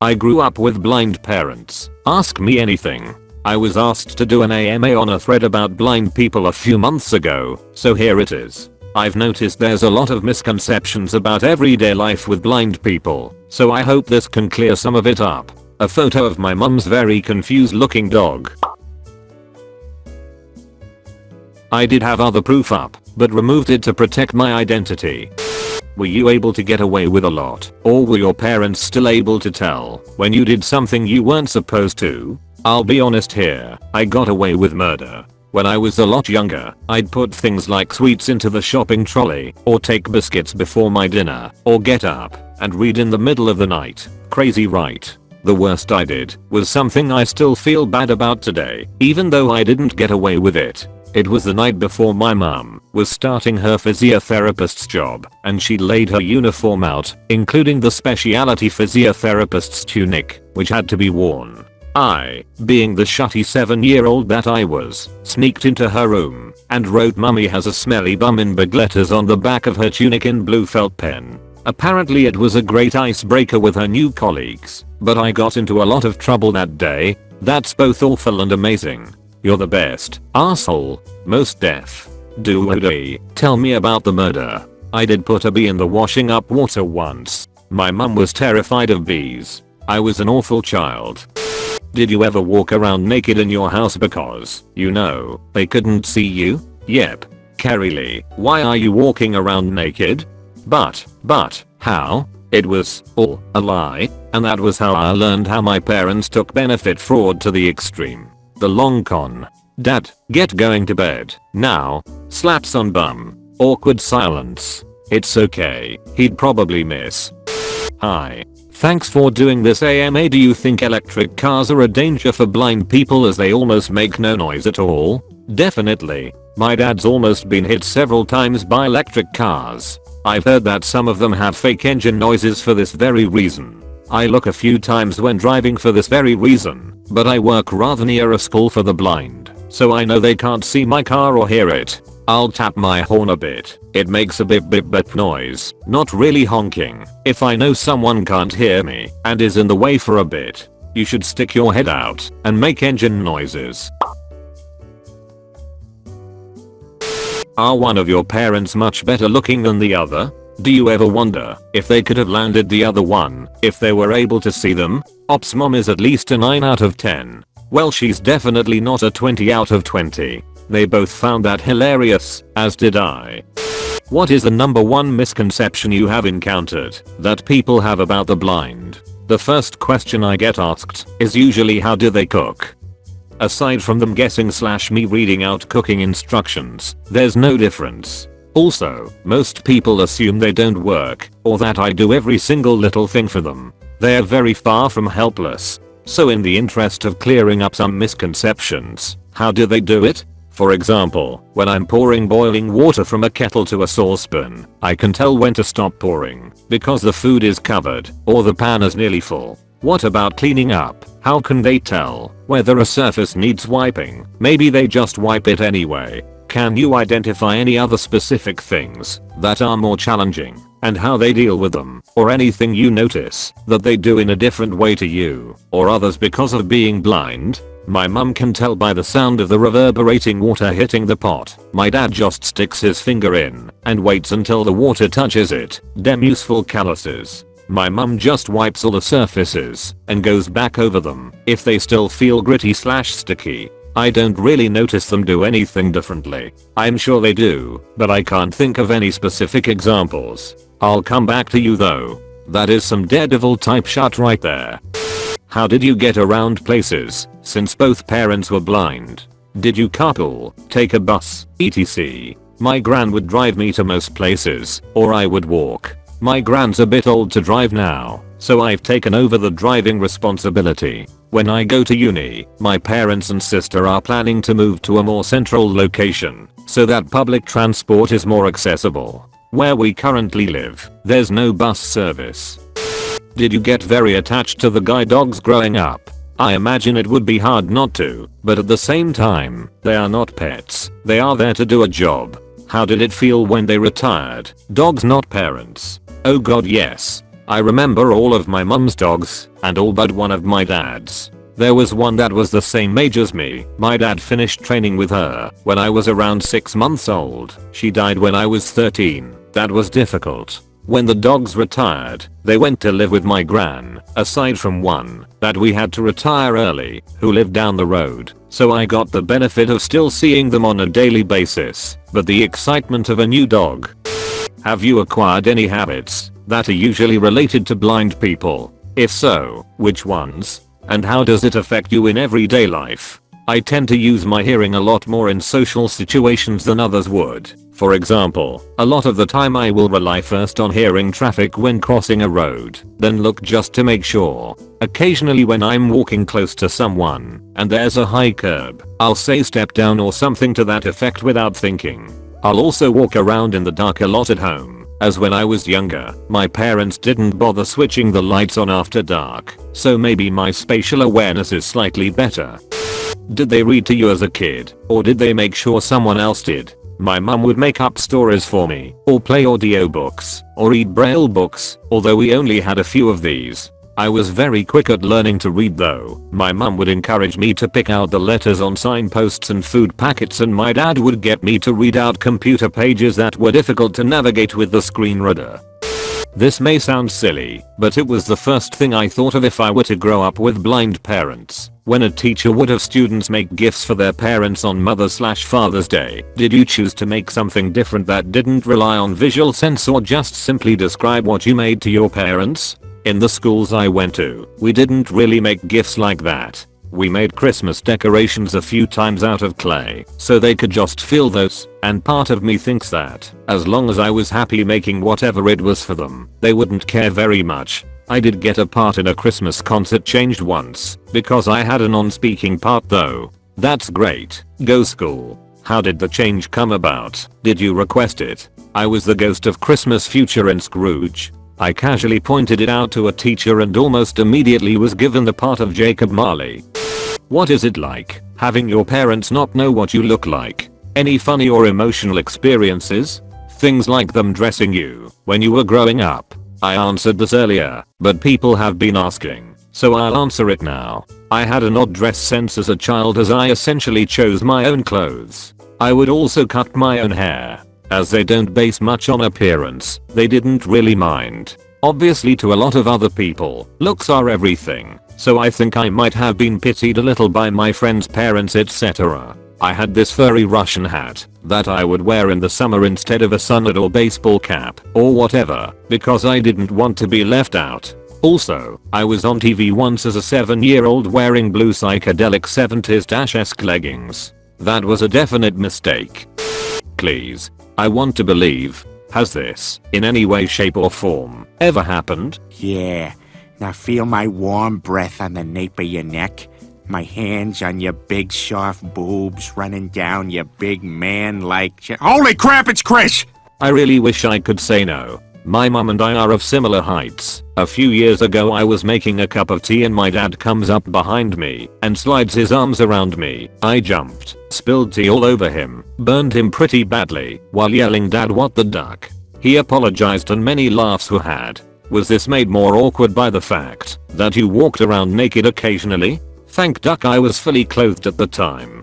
I grew up with blind parents. Ask me anything. I was asked to do an IAmA on a thread about blind people a few months ago, so here it is. I've noticed there's a lot of misconceptions about everyday life with blind people, so I hope this can clear some of it up. A photo of my mum's very confused looking dog. I did have other proof up, but removed it to protect my identity. Were you able to get away with a lot, or were your parents still able to tell when you did something you weren't supposed to? I'll be honest here, I got away with murder. When I was a lot younger, I'd put things like sweets into the shopping trolley, or take biscuits before my dinner, or get up and read in the middle of the night. Crazy, right? The worst I did was something I still feel bad about today, even though I didn't get away with it. It was the night before my mum was starting her physiotherapist's job, and she laid her uniform out, including the specialty physiotherapist's tunic, which had to be worn. I, being the shutty 7-year-old that I was, sneaked into her room and wrote "Mummy has a smelly bum" in big letters on the back of her tunic in blue felt pen. Apparently it was a great icebreaker with her new colleagues, but I got into a lot of trouble that day. That's both awful and amazing. You're the best, asshole. Most deaf. Dude, tell me about the murder. I did put a bee in the washing up water once. My mum was terrified of bees. I was an awful child. Did you ever walk around naked in your house because, they couldn't see you? Yep. Carrie Lee, why are you walking around naked? But, how? It was all a lie, and that was how I learned how my parents took benefit fraud to the extreme. The long con. Dad, get going to bed. Now. Slaps on bum. Awkward silence. It's okay, he'd probably miss. Hi. Thanks for doing this IAmA. Do you think electric cars are a danger for blind people as they almost make no noise at all? Definitely. My dad's almost been hit several times by electric cars. I've heard that some of them have fake engine noises for this very reason. I look a few times when driving for this very reason, but I work rather near a school for the blind, so I know they can't see my car or hear it. I'll tap my horn a bit. It makes a bip bip bip noise, not really honking. If I know someone can't hear me and is in the way for a bit, you should stick your head out and make engine noises. Are one of your parents much better looking than the other? Do you ever wonder if they could have landed the other one if they were able to see them? Ops mom is at least a 9 out of 10. Well, she's definitely not a 20 out of 20. They both found that hilarious, as did I. What is the number one misconception you have encountered that people have about the blind? The first question I get asked is usually how do they cook? Aside from them guessing / me reading out cooking instructions, there's no difference. Also, most people assume they don't work, or that I do every single little thing for them. They are very far from helpless. So in the interest of clearing up some misconceptions, how do they do it? For example, when I'm pouring boiling water from a kettle to a saucepan, I can tell when to stop pouring, because the food is covered, or the pan is nearly full. What about cleaning up? How can they tell whether a surface needs wiping? Maybe they just wipe it anyway. Can you identify any other specific things that are more challenging, and how they deal with them, or anything you notice that they do in a different way to you or others because of being blind? My mum can tell by the sound of the reverberating water hitting the pot. My dad just sticks his finger in and waits until the water touches it. Dem useful calluses. My mum just wipes all the surfaces and goes back over them if they still feel gritty / sticky. I don't really notice them do anything differently. I'm sure they do, but I can't think of any specific examples. I'll come back to you though. That is some Daredevil type shot right there. How did you get around places since both parents were blind? Did you carpool, take a bus, etc? My gran would drive me to most places, or I would walk. My gran's a bit old to drive now, so I've taken over the driving responsibility. When I go to uni, my parents and sister are planning to move to a more central location, so that public transport is more accessible. Where we currently live, there's no bus service. Did you get very attached to the guide dogs growing up? I imagine it would be hard not to, but at the same time, they are not pets. They are there to do a job. How did it feel when they retired? Dogs not parents. Oh god, yes. I remember all of my mum's dogs and all but one of my dad's. There was one that was the same age as me. My dad finished training with her when I was around 6 months old. She died when I was 13. That was difficult. When the dogs retired, they went to live with my gran, aside from one that we had to retire early, who lived down the road. So I got the benefit of still seeing them on a daily basis, but the excitement of a new dog. Have you acquired any habits that are usually related to blind people? If so, which ones? And how does it affect you in everyday life? I tend to use my hearing a lot more in social situations than others would. For example, a lot of the time I will rely first on hearing traffic when crossing a road, then look just to make sure. Occasionally when I'm walking close to someone and there's a high curb, I'll say step down or something to that effect without thinking. I'll also walk around in the dark a lot at home, as when I was younger, my parents didn't bother switching the lights on after dark, so maybe my spatial awareness is slightly better. Did they read to you as a kid, or did they make sure someone else did? My mum would make up stories for me, or play audiobooks, or read braille books, although we only had a few of these. I was very quick at learning to read though. My mum would encourage me to pick out the letters on signposts and food packets, and my dad would get me to read out computer pages that were difficult to navigate with the screen reader. This may sound silly, but it was the first thing I thought of if I were to grow up with blind parents. When a teacher would have students make gifts for their parents on Mother's/Father's Day, did you choose to make something different that didn't rely on visual sense, or just simply describe what you made to your parents? In the schools I went to, we didn't really make gifts like that. We made Christmas decorations a few times out of clay, so they could just feel those, and part of me thinks that, as long as I was happy making whatever it was for them, they wouldn't care very much. I did get a part in a Christmas concert changed once, because I had a non-speaking part though. That's great. Go school. How did the change come about? Did you request it? I was the ghost of Christmas future in Scrooge. I casually pointed it out to a teacher and almost immediately was given the part of Jacob Marley. What is it like having your parents not know what you look like? Any funny or emotional experiences? Things like them dressing you when you were growing up. I answered this earlier, but people have been asking, so I'll answer it now. I had an odd dress sense as a child, as I essentially chose my own clothes. I would also cut my own hair. As they don't base much on appearance, they didn't really mind. Obviously to a lot of other people, looks are everything, so I think I might have been pitied a little by my friends' parents, etc. I had this furry Russian hat that I would wear in the summer instead of a sunhat or baseball cap or whatever, because I didn't want to be left out. Also, I was on TV once as a 7-year-old wearing blue psychedelic 70s-esque leggings. That was a definite mistake. Please. I want to believe. Has this, in any way, shape or form, ever happened? Yeah. Now feel my warm breath on the nape of your neck. My hands on your big soft boobs running down your big man-like Holy crap, it's Chris! I really wish I could say no. My mum and I are of similar heights. A few years ago I was making a cup of tea and my dad comes up behind me and slides his arms around me. I jumped, spilled tea all over him, burned him pretty badly, while yelling, "Dad, what the duck?" He apologized and many laughs were had. Was this made more awkward by the fact that you walked around naked occasionally? Thank duck I was fully clothed at the time.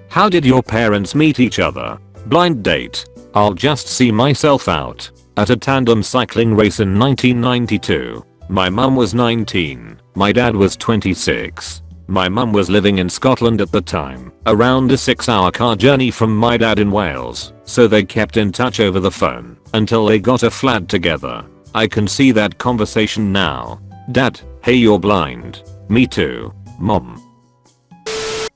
How did your parents meet each other? Blind date. I'll just see myself out. At a tandem cycling race in 1992. My mum was 19. My dad was 26. My mum was living in Scotland at the time, around a 6-hour car journey from my dad in Wales, so they kept in touch over the phone until they got a flat together. I can see that conversation now. Dad, hey, you're blind. Me too. Mom.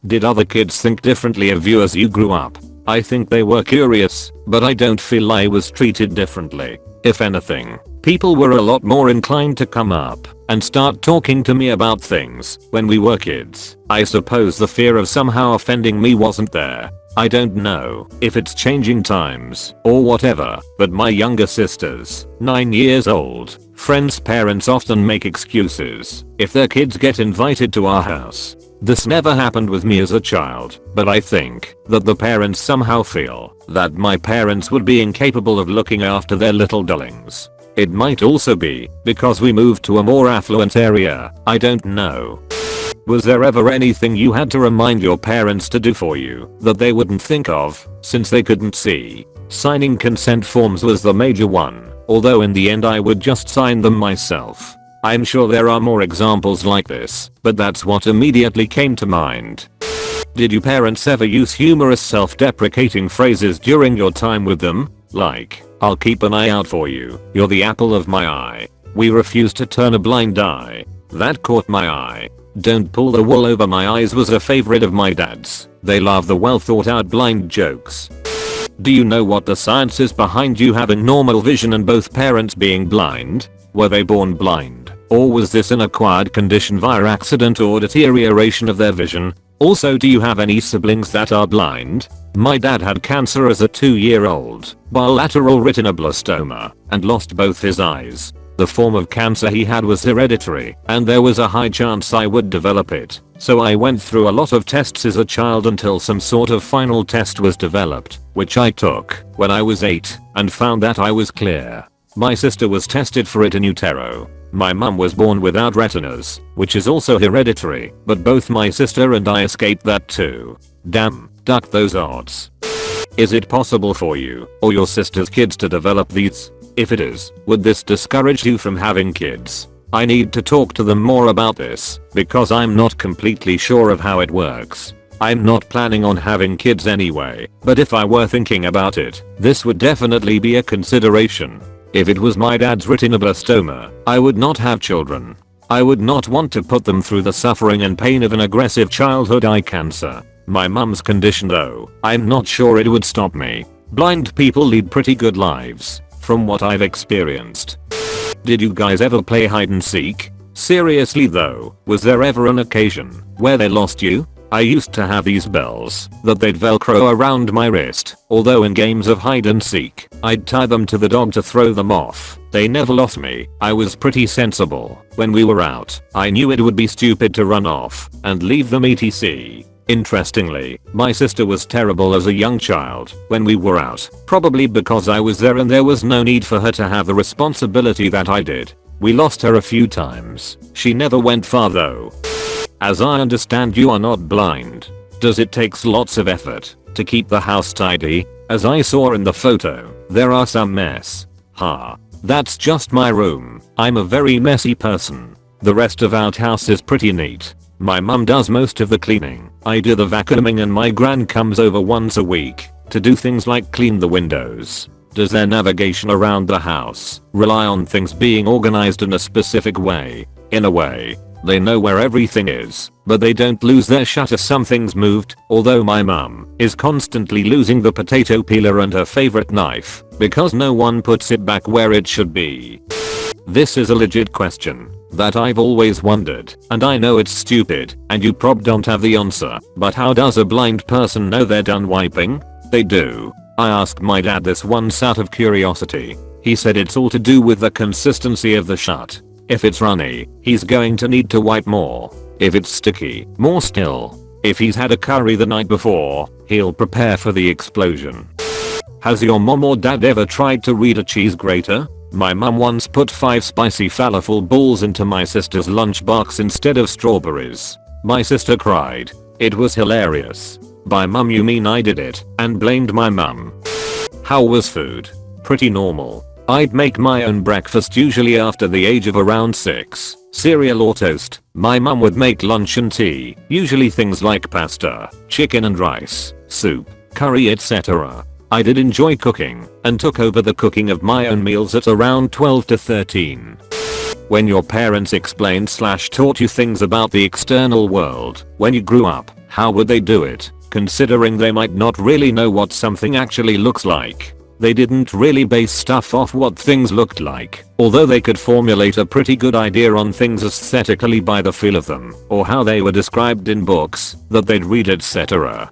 Did other kids think differently of you as you grew up? I think they were curious, but I don't feel I was treated differently. If anything, people were a lot more inclined to come up and start talking to me about things when we were kids. I suppose the fear of somehow offending me wasn't there. I don't know if it's changing times or whatever, but my younger sisters, 9 years old, friends' parents often make excuses if their kids get invited to our house. This never happened with me as a child, but I think that the parents somehow feel that my parents would be incapable of looking after their little darlings. It might also be because we moved to a more affluent area, I don't know. Was there ever anything you had to remind your parents to do for you that they wouldn't think of since they couldn't see? Signing consent forms was the major one, although in the end I would just sign them myself. I'm sure there are more examples like this, but that's what immediately came to mind. Did your parents ever use humorous self-deprecating phrases during your time with them? Like, "I'll keep an eye out for you, you're the apple of my eye. We refuse to turn a blind eye. That caught my eye. Don't pull the wool over my eyes" was a favorite of my dad's. They love the well thought out blind jokes. Do you know what the science is behind you having normal vision and both parents being blind? Were they born blind? Or was this an acquired condition via accident or deterioration of their vision? Also, do you have any siblings that are blind? My dad had cancer as a 2-year-old, bilateral retinoblastoma, and lost both his eyes. The form of cancer he had was hereditary, and there was a high chance I would develop it. So I went through a lot of tests as a child until some sort of final test was developed, which I took when I was 8, and found that I was clear. My sister was tested for it in utero. My mum was born without retinas, which is also hereditary, but both my sister and I escaped that too. Damn, duck those odds. Is it possible for you or your sister's kids to develop these? If it is, would this discourage you from having kids? I need to talk to them more about this, because I'm not completely sure of how it works. I'm not planning on having kids anyway, but if I were thinking about it, this would definitely be a consideration. If it was my dad's retinoblastoma, I would not have children. I would not want to put them through the suffering and pain of an aggressive childhood eye cancer. My mum's condition though, I'm not sure it would stop me. Blind people lead pretty good lives, from what I've experienced. Did you guys ever play hide and seek? Seriously though, was there ever an occasion where they lost you? I used to have these bells that they'd velcro around my wrist, although in games of hide and seek, I'd tie them to the dog to throw them off. They never lost me. I was pretty sensible. When we were out, I knew it would be stupid to run off and leave them etc. Interestingly, my sister was terrible as a young child when we were out, probably because I was there and there was no need for her to have the responsibility that I did. We lost her a few times. She never went far though. As I understand, you are not blind. Does it take lots of effort to keep the house tidy? As I saw in the photo, there are some mess. That's just my room. I'm a very messy person. The rest of our house is pretty neat. My mum does most of the cleaning. I do the vacuuming and my gran comes over once a week to do things like clean the windows. Does their navigation around the house rely on things being organized in a specific way? In a way, they know where everything is, but they don't lose their shut if something's moved, although my mum is constantly losing the potato peeler and her favorite knife because no one puts it back where it should be. This is a legit question that I've always wondered, and I know it's stupid and you prob don't have the answer, but how does a blind person know they're done wiping? They do. I asked my dad this once out of curiosity. He said it's all to do with the consistency of the shut. If it's runny, he's going to need to wipe more. If it's sticky, more still. If he's had a curry the night before, he'll prepare for the explosion. Has your mom or dad ever tried to read a cheese grater? My mum once put 5 spicy falafel balls into my sister's lunchbox instead of strawberries. My sister cried. It was hilarious. By mum you mean I did it, and blamed my mum. How was food? Pretty normal. I'd make my own breakfast usually after the age of around 6. Cereal or toast. My mum would make lunch and tea, usually things like pasta, chicken and rice, soup, curry etc. I did enjoy cooking and took over the cooking of my own meals at around 12 to 13. When your parents explained/taught you things about the external world when you grew up, how would they do it, considering they might not really know what something actually looks like? They didn't really base stuff off what things looked like, although they could formulate a pretty good idea on things aesthetically by the feel of them, or how they were described in books that they'd read etc.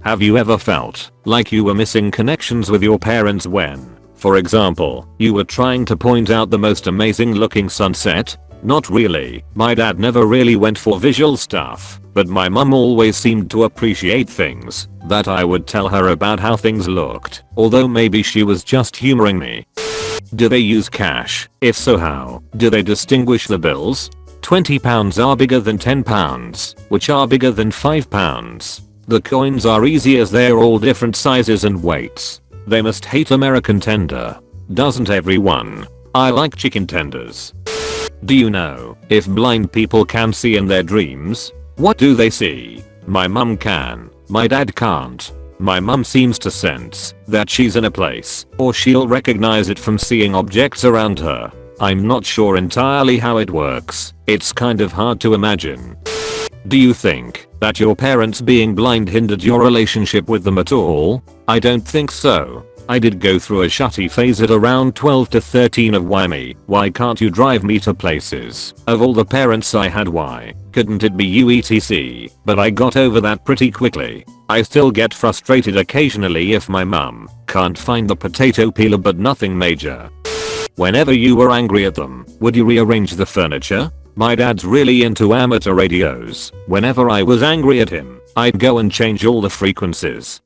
Have you ever felt like you were missing connections with your parents when, for example, you were trying to point out the most amazing looking sunset? Not really, my dad never really went for visual stuff, but my mum always seemed to appreciate things that I would tell her about how things looked, although maybe she was just humoring me. Do they use cash? If so, how? Do they distinguish the bills? £20 are bigger than £10, which are bigger than £5. The coins are easy as they're all different sizes and weights. They must hate American tender. Doesn't everyone? I like chicken tenders. Do you know if blind people can see in their dreams? What do they see? My mum can. My dad can't. My mum seems to sense that she's in a place, or she'll recognize it from seeing objects around her. I'm not sure entirely how it works. It's kind of hard to imagine. Do you think that your parents being blind hindered your relationship with them at all? I don't think so. I did go through a shutty phase at around 12 to 13 of why can't you drive me to places? Of all the parents I had, why couldn't it be you etc? But I got over that pretty quickly. I still get frustrated occasionally if my mum can't find the potato peeler, but nothing major. Whenever you were angry at them, would you rearrange the furniture? My dad's really into amateur radios. Whenever I was angry at him, I'd go and change all the frequencies.